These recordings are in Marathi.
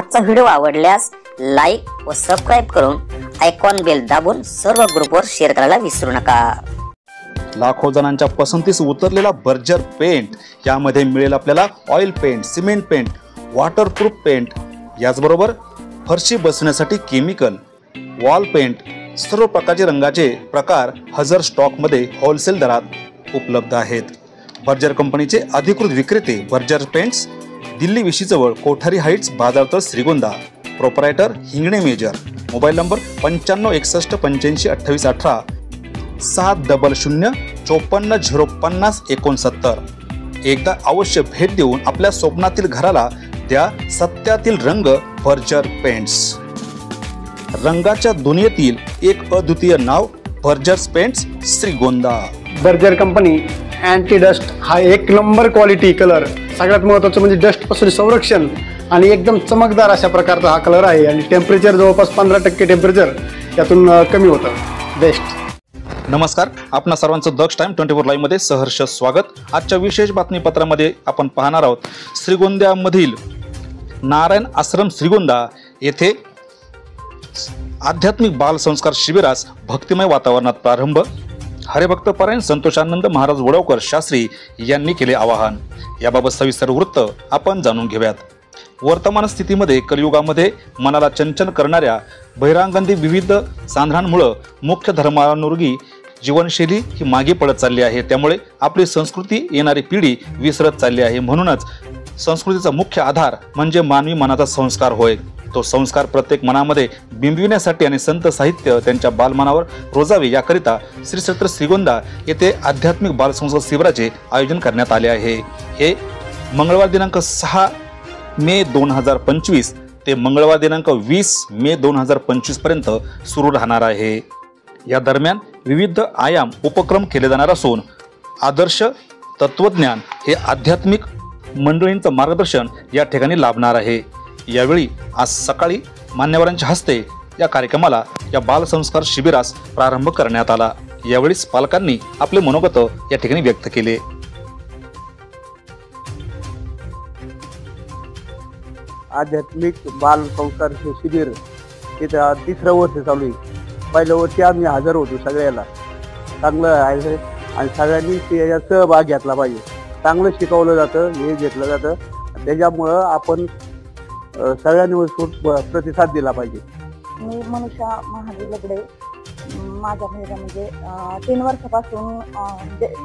आजचा व्हिडिओ आवडल्यास लाईक व सबस्क्राईब करून आयकॉन बेल दाबून सर्व ग्रुपवर शेअर करायला विसरू नका। लाखो जणांच्या पसंतीस उतरलेला बर्जर पेंट, यामध्ये मिळेल आपल्याला oil paint, cement paint, waterproof paint, याचबरोबर फरशी बसवण्यासाठी केमिकल, वॉल पेंट, सर्व प्रकारचे रंगाचे प्रकार हजर स्टॉक मध्ये होलसेल दरात उपलब्ध आहेत। बर्जर कंपनीचे अधिकृत विक्रेते बर्जर पेंट्स, दिल्ली विशीजवळ कोठारी हाइट्स, बाजारतळ, Shrigonda. Proprietor Hingane major. Mobile number 9561852818 700545069। एकदा अवश्य भेट देऊन आपल्या स्वप्नातील घराला द्या सत्यातील रंग बर्जर पेंट्स। रंगाच्या दुनियेतील एक अद्वितीय नाव Berger paints, Shrigonda. Berger company anti dust हा एक नंबर क्वालिटी कलर, सगळ्यात महत्त्वाचं म्हणजे डस्ट पासून संरक्षण आणि एकदम चमकदार अशा प्रकारचा हा कलर आहे आणि टेम्परेचर जवळपास 15% टेम्परेचर यातून कमी होतं। बेस्ट। नमस्कार, आपणा सर्वांचं दक्ष टाइम 24 लाईव्ह मध्ये सहर्ष स्वागत। आजच्या विशेष बातमीपत्रामध्ये आपण पाहणार आहोत श्रीगोंद्यामधील नारायण आश्रम श्रीगोंदा येथे आध्यात्मिक बाल संस्कार शिबिरास भक्तिमय वातावरणात प्रारंभ। हरिभक्त परायण संतोषानंद महाराज वडवकर शास्त्री यांनी केले आवाहन। याबाबत सविस्तर वृत्त आपण जाणून घेऊयात। वर्तमान स्थितीमध्ये कलियुगामध्ये मनाला चंचल करणाऱ्या बहिरांगांदी विविध सांधनांमुळे मुख्य धर्मानुरूपी जीवनशैली ही मागे पडत चालली आहे। त्यामुळे आपली संस्कृती येणारी पिढी विसरत चालली आहे। म्हणूनच संस्कृतीचा मुख्य आधार म्हणजे मानवी मनाचा संस्कार होय। तो संस्कार प्रत्येक मनामध्ये बिंबविण्यासाठी आणि संत साहित्य त्यांच्या बालमनावर रोजावे याकरिता श्री क्षेत्र श्रीगोंदा येथे आध्यात्मिक बालसंस्कार शिबिराचे आयोजन करण्यात आले आहे। हे मंगळवार दिनांक 6 मे 2025 ते मंगळवार दिनांक 20 मे 2025 पर्यंत सुरू राहणार आहे। या दरम्यान विविध आयाम उपक्रम केले जाणार असून आदर्श तत्वज्ञान हे आध्यात्मिक मंडळींचं मार्गदर्शन या ठिकाणी लाभणार आहे। यावेळी आज सकाळी मान्यवरांच्या हस्ते या कार्यक्रमाला या बालसंस्कार शिबिरास प्रारंभ करण्यात आला। यावेळी पालकांनी आपले मनोगत या ठिकाणी व्यक्त केले। आध्यात्मिक बाल संस्कार शिबिर तिथं 3रं वर्ष चालू आहे। पहिल्या वर्षी आम्ही हजर होतो, सगळ्याला चांगलं आहे आणि सगळ्यांनी याच्यात सहभाग घेतला पाहिजे। चांगलं शिकवलं जातं, हे घेतलं जातं, त्याच्यामुळं आपण सगळ्यांनी प्रतिसाद दिला पाहिजे। मी मनुषा महादेव लगडे, माझ्या मुलगा म्हणजे 3 वर्षापासून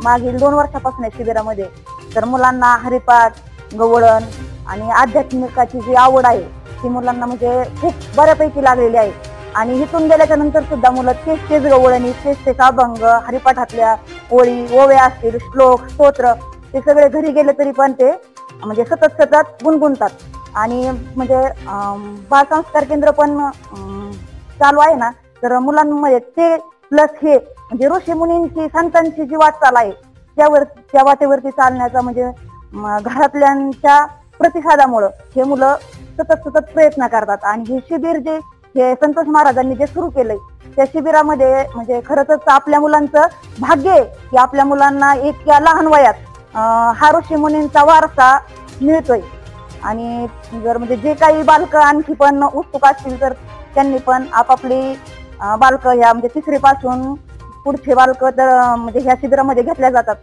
मागील 2 वर्षापासून शिबिरामध्ये तर मुलांना हरिपाठ, गवळण आणि आध्यात्मिकाची जी आवड आहे ती मुलांना म्हणजे खूप बऱ्यापैकी लागलेली आहे। आणि इथून गेल्याच्या नंतर सुद्धा मुलं तेच गवळणी, तेच अभंग, हरिपाठातल्या ओळी, ओव्या असतील, श्लोक, स्तोत्र ते सगळे घरी गेले तरी पण ते म्हणजे सतत गुणगुणतात। आणि म्हणजे बालसंस्कार केंद्र पण चालू आहे ना, तर मुलांमध्ये ते प्लस हे म्हणजे ऋषी मुनींची, संतांची जी वाटचाल आहे त्या वाटेवरती चालण्याचा म्हणजे घरातल्यांच्या प्रतिसादामुळे हे मुलं सतत प्रयत्न करतात। आणि हे शिबिर जे हे संतोष महाराजांनी जे सुरू केलंय त्या शिबिरामध्ये म्हणजे खरंच आपल्या मुलांचं भाग्य आहे की आपल्या मुलांना इतक्या लहान वयात हा ऋषी मुनींचा वारसा मिळतोय। आणि जर म्हणजे जे काही बालक आणखी पण उत्सुक असतील तर त्यांनी पण आपापली बालक ह्या म्हणजे 3री पासून पुढचे बालक तर म्हणजे ह्या शिबिरामध्ये घेतल्या जातात,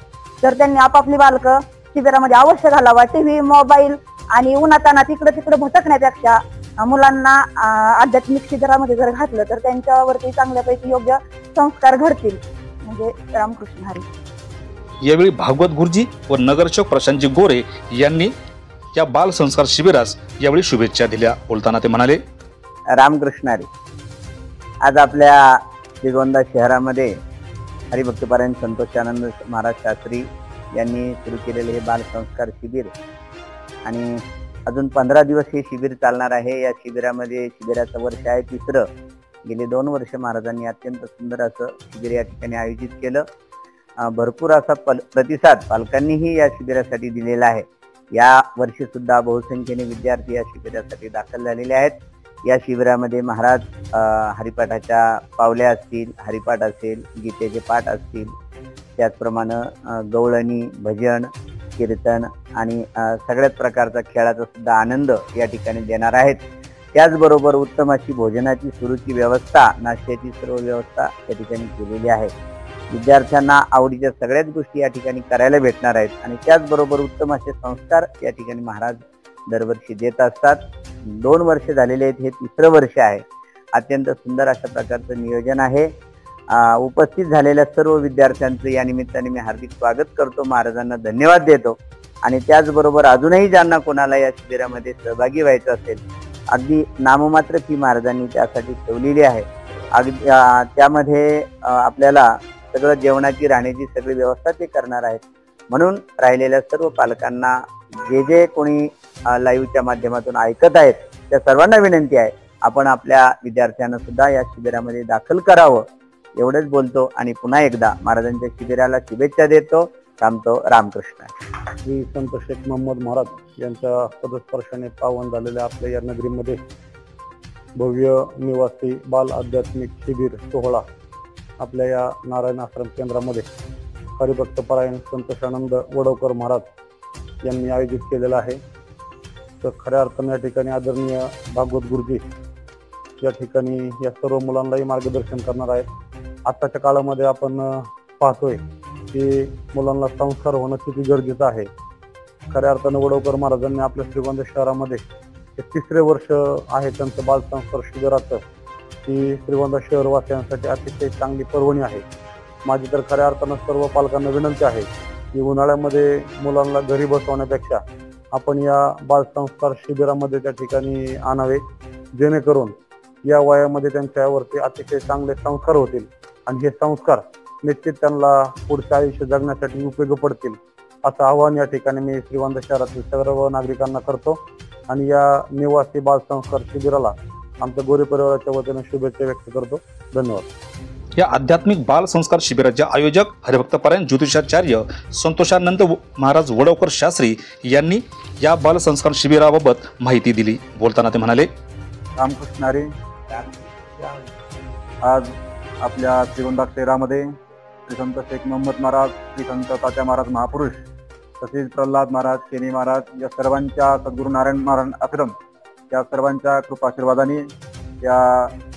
तर त्यांनी आपापली बालक शिबिरामध्ये अवश्य घालावा। टीव्ही, मोबाईल आणि उन्हातानात तिकडे भटकण्यापेक्षा मुलांना आध्यात्मिक शिबिरामध्ये जर घातलं तर त्यांच्यावरती चांगल्यापैकी योग्य संस्कार घडतील। म्हणजे रामकृष्ण हरी। यावेळी भागवत गुरुजी व नगरसेवक प्रशांतजी गोरे यांनी या बाल संस्कार शिबिरास यावेळी शुभेच्छा दिल्या। बोलताना ते म्हणाले, रामकृष्ण हरी। आज आपल्या श्रीगोंदा शहरामध्ये हरिभक्त परायण संतोषानंद महाराज शास्त्री यांनी सुरू केलेले हे बाल संस्कार शिबिर आणि अजून 15 दिवस हे शिबिर चालणार आहे। या शिबिराचं वर्ष आहे 3रं। गेले 2 वर्ष महाराजांनी अत्यंत सुंदर असं शिबिर या ठिकाणी आयोजित केलं। भरपूर असा प्रतिसाद पालकांनीही या शिबिरासाठी दिलेला आहे। या वर्षी सुद्धा बहुसंख्येने विद्यार्थी या शिबिरासाठी दाखल झालेले आहेत। या शिबिरामध्ये महाराज हरिपाठाच्या पावल्या असतील, हरिपाठ असेल, गीतेचे पाठ असतील, त्याचप्रमाणे गवळणी, भजन, कीर्तन आणि सगळ्याच प्रकारचा खेळाचा सुद्धा आनंद या ठिकाणी देणार आहेत। त्याचबरोबर उत्तम अशी भोजनाची सुरूची व्यवस्था, नाश्त्याची सर्व व्यवस्था या ठिकाणी केलेली आहे. विद्यार्थ्यांना आवडीच्या सगळ्याच गोष्टी या ठिकाणी करायला भेटणार आहेत आणि त्याचबरोबर उत्तम असे संस्कार या ठिकाणी महाराज दरवर्षी देत असतात. 2 वर्ष झालेले आहेत, हे 3रं वर्ष आहे. अत्यंत सुंदर अशा प्रकारचं नियोजन आहे. उपस्थित झालेल्या सर्व विद्यार्थ्यांचं या निमित्ताने मी हार्दिक स्वागत करतो, महाराजांना धन्यवाद देतो. आणि त्याचबरोबर अजूनही ज्यांना कोणाला या शिबिरामध्ये सहभागी व्हायचं असेल, अगदी नाममात्र फी महाराजांनी त्यासाठी ठेवलेली आहे. अगदी त्यामध्ये आपल्याला सगळं जेवणाची, राहण्याची सगळी व्यवस्था ते करणार आहेत. म्हणून राहिलेल्या सर्व पालकांना, जे कोणी लाईव्हच्या माध्यमातून ऐकत आहेत, त्या सर्वांना विनंती आहे, आपण आपल्या विद्यार्थ्यांना सुद्धा या शिबिरामध्ये दाखल करावं. एवढंच बोलतो आणि पुन्हा एकदा महाराजांच्या शिबिराला शुभेच्छा देतो. थांबतो. रामकृष्ण. श्री संत शेख मोहम्मद महाराज यांच्या पदस्पर्शाने पावन झालेल्या आपल्या या नगरीमध्ये भव्य निवासी बाल आध्यात्मिक शिबिर सोहळा आपल्या या नारायण आश्रम केंद्रामध्ये हरिभक्त परायण संतोषानंद वडवकर महाराज यांनी आयोजित केलेला आहे. तर खऱ्या अर्थाने या ठिकाणी आदरणीय भागवत गुरुजी या ठिकाणी या सर्व मुलांनाही मार्गदर्शन करणार आहेत. आताच्या काळामध्ये आपण पाहतोय की मुलांना संस्कार होणं किती गरजेचं आहे. खऱ्या अर्थानं वडवकर महाराजांनी आपल्या श्रीगोंदा शहरामध्ये हे 3रे वर्ष आहे त्यांचं बालसंस्कार शिबिराचं, ही श्रीगोंदा शहरवासियांसाठी अतिशय चांगली पर्वणी आहे. माझी तर खऱ्या अर्थानं सर्व पालकांना विनंती आहे की उन्हाळ्यामध्ये मुलांना घरी बसवण्यापेक्षा आपण या बालसंस्कार शिबिरामध्ये त्या ठिकाणी आणावे, जेणेकरून या वयामध्ये त्यांच्यावरती अतिशय चांगले संस्कार होतील आणि हे संस्कार निश्चित त्यांना पुढचं आयुष्य जगण्यासाठी उपयोगी पडतील, असं आवाहन या ठिकाणी मी श्रीगोंदा शहरातील सर्व नागरिकांना करतो. आणि या निवासी बालसंस्कार शिबिराला आमच्या गोरे परिवाराच्या वतीने शुभेच्छा व्यक्त करतो. धन्यवाद. या आध्यात्मिक बाल संस्कार शिबिराचे आयोजक हरिभक्त परायण ज्योतिषाचार्य संतोषानंद महाराज वडवकर शास्त्री यांनी या बाल संस्कार शिबिराबाबत माहिती दिली. बोलताना ते म्हणाले, रामकृष्ण हरी. आज आपल्या श्रीगोंदा शहरामध्ये श्री संत शेख मोहम्मद महाराज, श्री संत तात्या महाराज महापुरुष, तसेच प्रल्हाद महाराज, केनी महाराज या सर्वांच्या, सद्गुरू नारायण महाराज आश्रम या सर्वांच्या कृपाशीर्वादाने या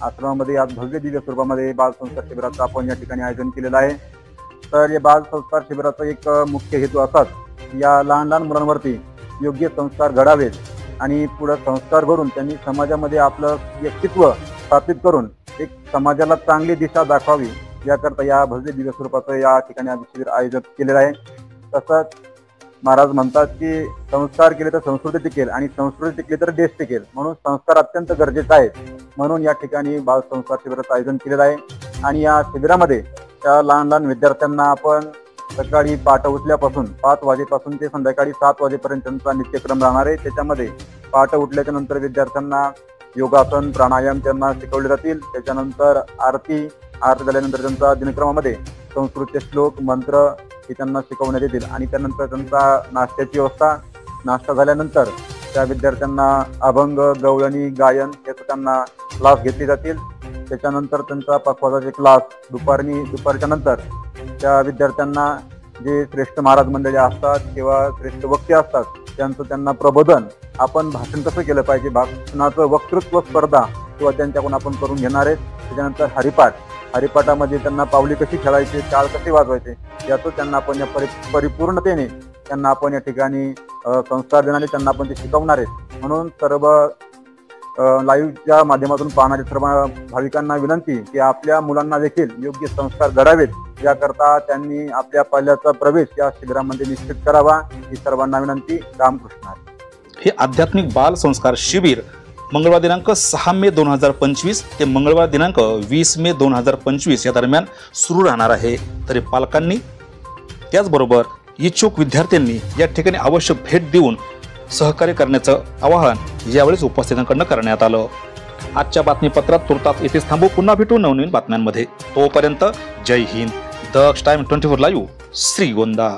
आश्रमामध्ये आज भव्य दिव्य स्वरूपामध्ये बाल संस्कार शिबिराचं आपण या ठिकाणी आयोजन केलेलं आहे. तर या बाल संस्कार शिबिराचा एक मुख्य हेतू असाच, या लहान लहान मुलांवरती योग्य संस्कार घडावेत आणि पुढे संस्कार घडून त्यांनी समाजामध्ये आपलं व्यक्तित्व स्थापित करून एक समाजाला चांगली दिशा दाखवावी, याकरता या भव्य दिव्य स्वरूपाचं या ठिकाणी आज शिबिर आयोजन केलेलं आहे. तसंच महाराज म्हणतात की संस्कार केले तर संस्कृती टिकेल आणि संस्कृती टिकली तर देश टिकेल, म्हणून संस्कार अत्यंत गरजेचे आहेत. म्हणून या ठिकाणी बाल संस्कार शिबिराचं आयोजन केलेलं आहे. आणि या शिबिरामध्ये त्या लहान लहान विद्यार्थ्यांना आपण सकाळी पहाटे उठल्यापासून 5 वाजेपासून ते संध्याकाळी 7 वाजेपर्यंत त्यांचा नित्यक्रम राहणार आहे. त्याच्यामध्ये पहाटे उठल्याच्या नंतर विद्यार्थ्यांना योगासन, प्राणायाम त्यांना शिकवले जातील. त्याच्यानंतर आरती झाल्यानंतर त्यांचा दिनक्रमामध्ये संस्कृतचे श्लोक, मंत्र हे त्यांना शिकवण्यात येतील. आणि त्यानंतर त्यांचा नाश्त्याची व्यवस्था, नाश्ता झाल्यानंतर त्या विद्यार्थ्यांना अभंग, गवळणी, गायन याचे त्यांना क्लास घेतले जातील. त्याच्यानंतर त्यांचा पखवाजाचे क्लास दुपारच्या नंतर त्या विद्यार्थ्यांना जे श्रेष्ठ महाराज मंडळी असतात किंवा श्रेष्ठ वक्ते असतात त्यांचं त्यांना प्रबोधन, आपण भाषण कसं केलं पाहिजे, भाषणाचं वक्तृत्व स्पर्धा किंवा त्यांच्याकडून आपण करून घेणार आहे. त्याच्यानंतर हरिपाठामध्ये त्यांना पावली कशी खेळायची, टाळ कसे वाजवायचे याचं त्यांना आपण या परिपूर्णतेने त्यांना आपण या ठिकाणी संस्कार देणारे त्यांना आपण ते शिकवणार आहेत. म्हणून सर्व लाईव्हच्या माध्यमातून पाहणाऱ्या सर्व भाविकांना विनंती की आपल्या मुलांना देखील योग्य संस्कार घडावेत, याकरता त्यांनी आपल्या पाल्याचा प्रवेश या शिबिरामध्ये निश्चित करावा, ही सर्वांना विनंती. रामकृष्ण. हे आध्यात्मिक बाल संस्कार शिबिर मंगळवार दिनांक 6 मे 2025 ते मंगळवार दिनांक 20 मे 2025 या दरम्यान सुरू राहणार आहे. तरी पालकांनी त्याचबरोबर इच्छुक विद्यार्थ्यांनी या ठिकाणी अवश्य भेट देऊन सहकार्य करण्याचं आवाहन यावेळेस उपस्थितांकडून करण्यात आलं. आजच्या बातमीपत्रात तुर्तास येथेच थांबू. पुन्हा भेटू नवनवीन बातम्यांमध्ये. तोपर्यंत जय हिंद. दक्ष टाइम 24 लाईव्ह, श्रीगोंदा.